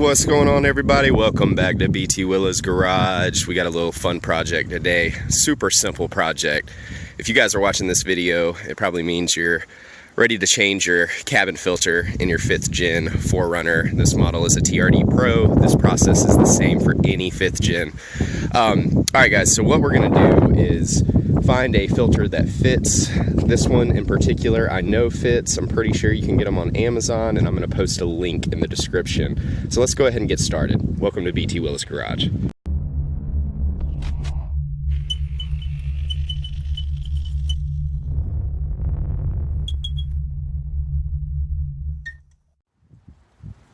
What's going on, everybody? Welcome back to BT Willa's Garage. We got a little fun project today. Super simple project. If you guys are watching this video, it probably means you're ready to change your cabin filter in your 5th gen 4Runner. This model is a TRD Pro. This process is the same for any 5th gen. Alright guys, so what we're gonna do is find a filter that fits. This one in particular I know fits. I'm pretty sure you can get them on Amazon, and I'm going to post a link in the description. So let's go ahead and get started. Welcome to BT Willa's Garage.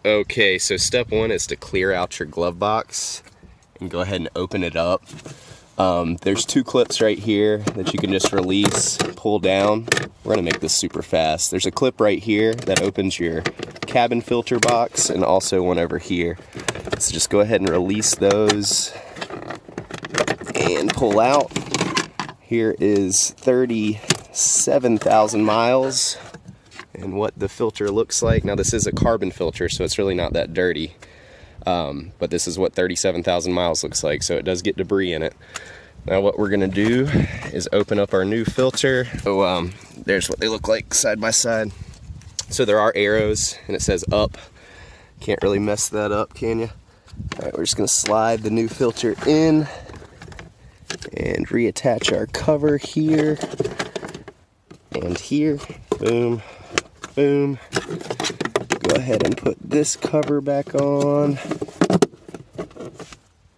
Okay, so step one is to clear out your glove box and go ahead and open it up. There's 2 clips right here that you can just release, pull down. We're gonna make this super fast. There's a clip right here that opens your cabin filter box, and also one over here. So just go ahead and release those and pull out. Here is 37,000 miles and what the filter looks like. Now this is a carbon filter, so it's really not that dirty. But this is what 37,000 miles looks like, so it does get debris in it. Now what we're gonna do is open up our new filter. So there's what they look like side by side. So there are arrows, and it says up. Can't really mess that up, can you? All right, we're just gonna slide the new filter in and reattach our cover here and here. Boom, boom. Go ahead and put this cover back on.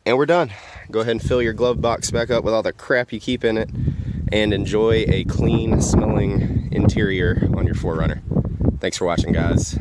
And we're done. Go ahead and fill your glove box back up with all the crap you keep in it, and enjoy a clean smelling interior on your 4Runner. Thanks for watching, guys.